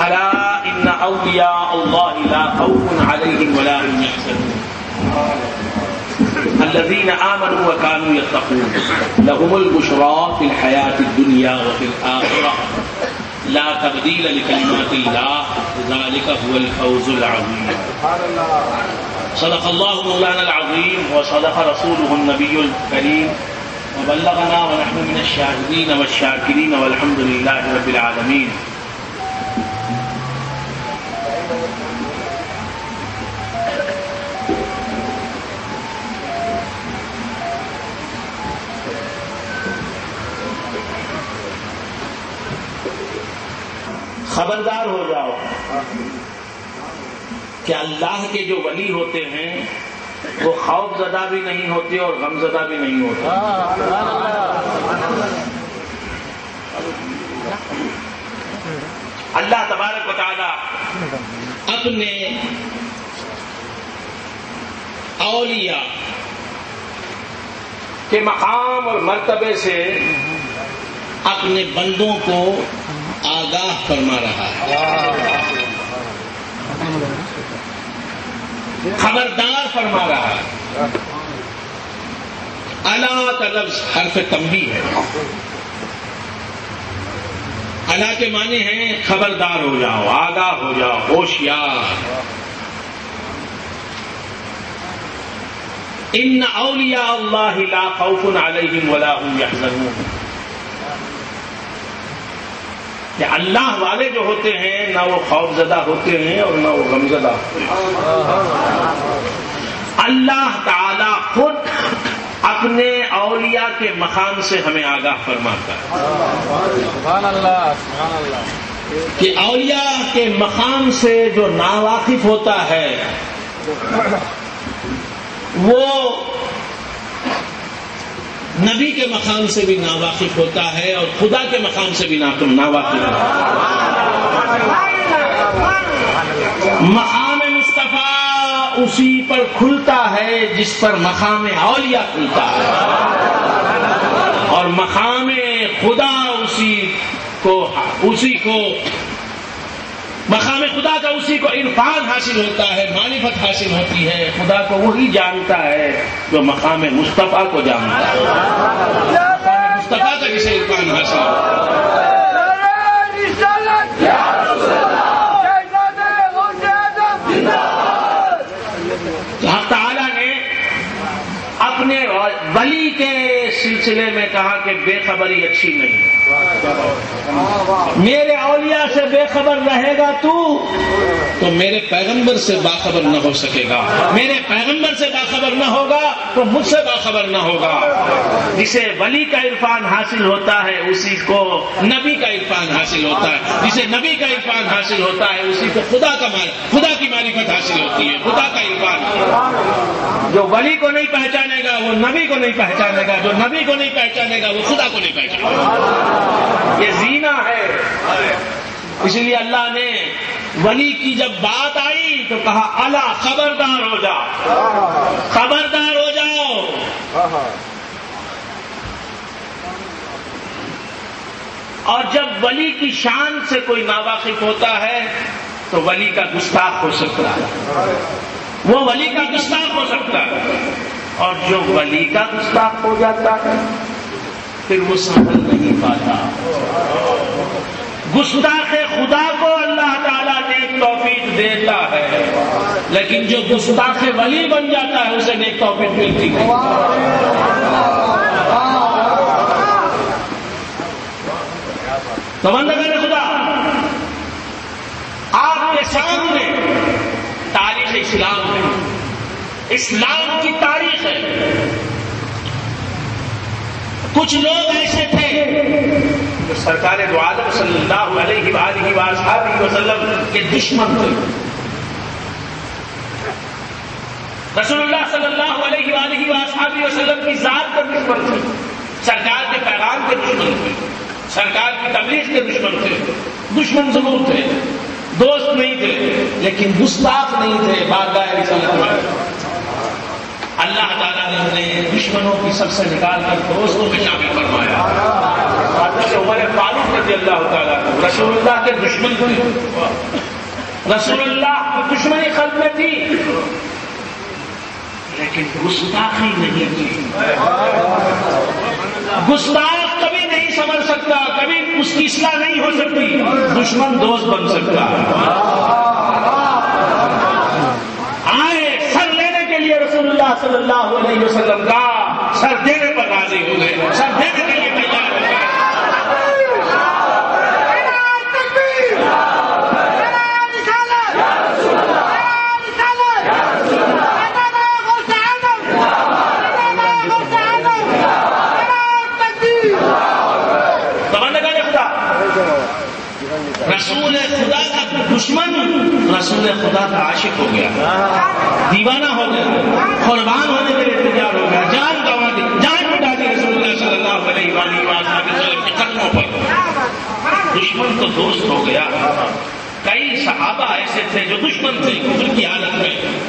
الا ان اولیاء اللہ لا خوف علیہم ولا هم يحزنون الذين آمنوا وكانوا يتقون لهم البشرى في الحياة الدنيا وفي الآخرة لا تبديل لكلمات الله ذلك هو الفوز العظيم. صدق الله مولانا العظيم وصدق رسوله النبي الكريم وبلغنا ونحن من الشاهدين والشاكرين والحمد لله رب العالمين. خبردار ہو جاؤ کہ اللہ کے جو ولی ہوتے ہیں وہ خوف زدہ بھی نہیں ہوتے اور غم زدہ بھی نہیں ہوتے. اللہ تبارک و تعالی اپنے اولیاء کے مقام اور مرتبے سے اپنے بندوں کو آگاہ فرما رہا ہے، خبردار فرما رہا ہے. الا کا لفظ حرف تنبیہ ہے. الا کے معنی ہیں خبردار ہو جاؤ، آگاہ ہو جاؤ، ہوشیار. ان اولیاء اللہ لا خوف علیہم ولا هم يحزنون. کہ اللہ والے جو ہوتے ہیں نہ وہ خوف زدہ ہوتے ہیں اور نہ وہ غم زدہ ہوتے ہیں. اللہ تعالی خود اپنے اولیاء کے مقام سے ہمیں آگاہ فرماتا ہے. سبحان اللہ، سبحان اللہ. کہ اولیاء کے مقام سے جو ناواقف ہوتا ہے وہ نبی کے مقام سے بھی ناواقف ہوتا ہے اور خدا کے مقام سے بھی ناواقف ہوتا ہے. مقام مصطفیٰ اسی پر کھلتا ہے جس پر مقام اولیاء کھلتا ہے، اور مقام خدا اسی کو مقام خدا کا اسی کو عرفان حاصل ہوتا ہے، معرفت حاصل ہوتی ہے. خدا کو وہی جانتا ہے جو مقام مصطفیٰ کو جانتا ہے، مقام مصطفیٰ کا جسے عرفان حاصل ہوتا ہے. اللہ تعالیٰ نے اپنے ولی کے سلسلے میں کہا کہ بے خبری اچھی نہیں. میرے اولیاء سے بے خبر رہے گا تو میرے پیغمبر سے باخبر نہ ہو سکے گا. میرے پیغمبر سے باخبر نہ ہوگا تو مجھ سے باخبر نہ ہوگا. جسے ولی کا عرفان حاصل ہوتا ہے اسی کو نبی کا عرفان حاصل ہوتا ہے. جسے نبی کا عرفان حاصل ہوتا ہے اسی کو خدا کی معرفت حاصل ہوتی ہے، خدا کا عرفان. جو ولی کو نہیں پہچانے گا وہ نبی کو نہیں پہچانے گا، جو نبی کو نہیں پہچانے گا وہ خدا کو نہیں پہچانے گا. یہ زینہ ہے. اس لیے اللہ نے ولی کی جب بات آئی تو کہا الا خبردار ہو جاؤ، خبردار ہو جاؤ. اور جب ولی کی شان سے کوئی ناواقف ہوتا ہے تو ولی کا گستاخ ہو سکتا ہے، وہ ولی کا گستاخ ہو سکتا ہے. اور جو ولی کا گستاخ ہو جاتا ہے پھر وہ سنبھل نہیں پاتا. گستاخ خدا کو اللہ تعالیٰ نیک توفیق دیتا ہے، لیکن جو گستاخ ولی بن جاتا ہے اسے نیک توفیق ملتی نہیں. تو بندگان خدا، آپ کے سامنے تاریخ اسلام ہے، اسلام کی تاریخ ہے. کچھ لوگ ایسے تھے جو سرکار دو عالم صلی اللہ علیہ وآلہ وآلہ وسلم کے دشمن تھے. رسول اللہ صلی اللہ علیہ وآلہ وآلہ وسلم کی ذات کے دشمن تھے، سرکار کے پیغام کے دشمن تھے، سرکار کی تبلیغ کے دشمن تھے. دشمن ضرور تھے، دوست نہیں تھے، لیکن گستاخ نہیں تھے. بارگاہ رسالت میں اللہ تعالیٰ نے انہیں دشمنوں کی سب سے نکال کر دوستوں میں شامل فرمایا. حضرت عمر فاروق رضی اللہ تعالیٰ رسول اللہ کے دشمن تھے، رسول اللہ کی دشمنی قلب میں تھی، لیکن گستاخی نہیں تھی۔ گستاخ کبھی نہیں سمجھ سکتا، کبھی اس کی اصلاح نہیں ہو سکتی، دشمن دوست بن سکتا۔ آئے سر لینے کے لیے رسول اللہ صلی اللہ علیہ وسلم کا، سر دینے پر راضی ہو گئے، سر دینے کے لیے تیار ہو گئے۔ رسول خدا کا دشمن رسول خدا کا عاشق ہو گیا، دیوانہ ہو گیا، قربان ہونے کے لیے تیار ہو گیا، جان گنوا دی، جان مٹا دی رسول اللہ صلی اللہ علیہ وسلم کے قدموں پر۔ دشمن تو دوست ہو گیا۔ کئی صحابہ ایسے تھے جو دشمن تھے، کفر کی حالت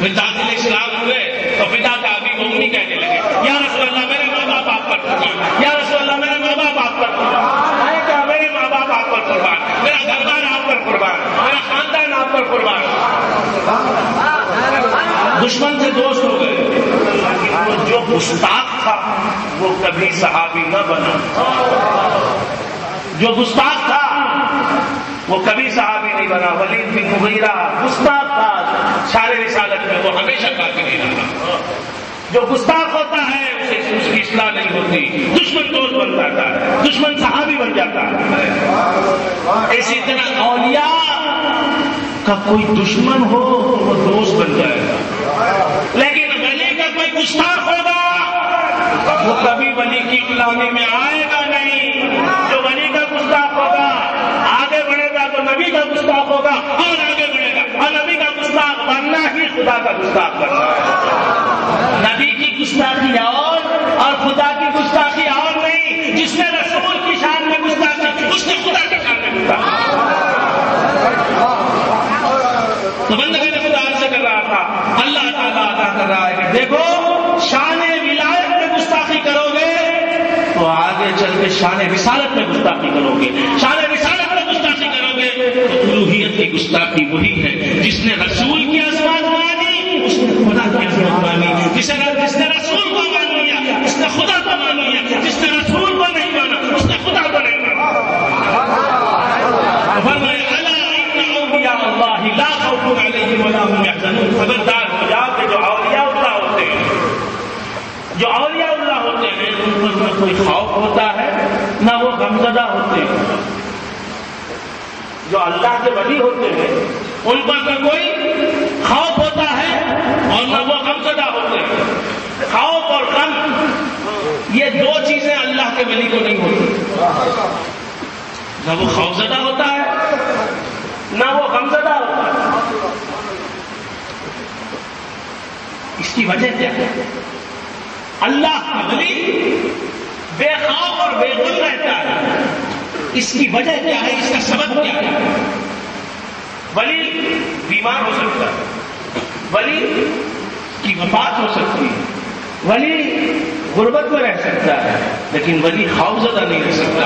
میں داخل اسلام ہوئے تو فدا کا ابھی مغنی کہنے لگے، یا رسول اللہ میرے ماں باپ آپ پر قربان، یا رسول اللہ میرے ماں باپ آپ پر قربان، میرے ماں باپ آپ پر قربان، میرا گھر بار آپ پر قربان، میرا خاندان آپ پر قربان۔ دشمن سے دوست ہو گئے۔ جو گستاخ تھا وہ کبھی صحابی نہ بنا، جو گستاخ تھا وہ کبھی صحابی نہیں بنا۔ ولید بن مغیرہ گستاخ تھا، شان رسالت میں وہ ہمیشہ کافر ہی رہا۔ جو گستاخ ہوتا ہے اس کی اصلاح نہیں ہوتی، دشمن دوست بن جاتا ہے، دشمن صحابی بن جاتا ہے۔ اسی طرح اولیاء کا کوئی دشمن ہو وہ دوست بن جائے گا، لیکن ولی کا کوئی گستاخ ہوگا وہ کبھی ولی کی غلامی میں آئے گا نہیں۔ جو ولی کا گستاخ ہوگا آگے بڑھے گا تو نبی کا گستاخ ہوگا اور آگے بڑھے گا، اور نبی کا گستاخ بننا ہی خدا کا گستاخ بننا ہے۔ نبی کی گستاخی اور خدا کی گستاخی اور نہیں۔ جس نے رسول کی شان میں گستاخی اس نے خدا کی شان میں گستاخی۔ تو بندگی نے خدا سے کر رہا تھا، اللہ تعالیٰ عطا کر رہا ہے کہ دیکھو شان ولایت میں گستاخی کرو گے تو آگے چل کے شان رسالت میں گستاخی کرو گے، شان رسالت میں گستاخی کرو گے تو الوہیت کی گستاخی وہی ہے۔ جس نے رسول کی عظمت مانی اس نے خدا کی عظمت مانی، جس نے رسول کو مان لیا اس نے خدا کو مان لیا، جس نے رسول کو نہیں مانا اس نے خدا کو نہیں مانا۔ اللہ لا خوف علیہم ولا هم يحزنون۔ خبردار ہو جاؤ کہ جو اولیاء اللہ ہوتے ہیں، جو اولیاء اللہ ہوتے ہیں ان پر نہ کوئی خوف ہوتا ہے نہ وہ غمزدہ ہوتے ہیں۔ جو اللہ کے ولی ہوتے ہیں ان پر نہ کوئی خوف ہوتا ہے اور نہ وہ غمزدہ ہوتے ہیں۔ خوف اور غم یہ دو چیزیں اللہ کے ولی کو نہیں ہوتی، نہ وہ خوفزدہ ہوتا ہے نہ وہ غمزدہ ہوتا ہے۔ اس کی وجہ کیا ہے؟ اللہ کا ولی بے خوف اور بے غم رہتا ہے۔ اس کی وجہ کیا ہے؟ اس کا سبب کیا ہے؟ ولی بیمار ہو سکتا ہے، ولی کی وفات ہو سکتی ہے، ولی غربت میں رہ سکتا ہے، لیکن ولی خوفزدہ نہیں رہ سکتا،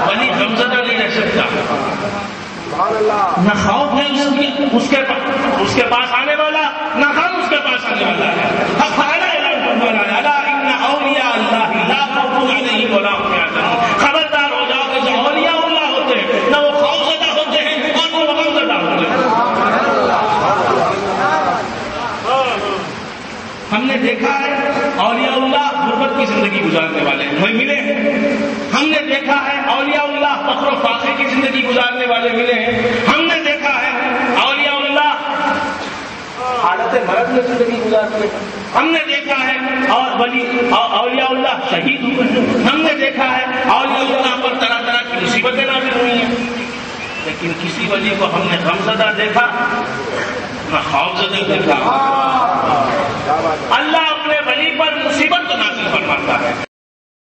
ولی غمزدہ نہیں رہ سکتا۔ نہ خوف ہے اس کے پاس آنے والا، نہ غم اس کے پاس آنے والا ہے۔ خبردار ہو جاؤ کہ جو اولیاء اللہ ہوتے ہیں نہ وہ خوفزدہ ہوتے ہیں اور نہ وہ غمزدہ ہوتے ہیں۔ ہم نے دیکھا ہے اولیاء اللہ غربت کی زندگی گزارنے والے وہی ملے ہیں، ہم نے دیکھا ہے اولیاء اللہ فخر و فاخر کی زندگی گزارنے والے ملے ہیں، ہم نے دیکھا ہے اولیاء اللہ حالت مرض میں زندگی گزارتے ہیں، ہم نے دیکھا ہے اور اولیاء اللہ شہید ہوئے ہیں، ہم نے دیکھا ہے اولیاء اللہ پر طرح طرح کی مصیبتیں نازل ہوئی ہیں، لیکن کسی ولی کو ہم نے غمزدہ دیکھا نہ خوفزدہ دیکھا۔ اللہ اپنے ولی پر مصیبت تو نازل فرماتا ہے،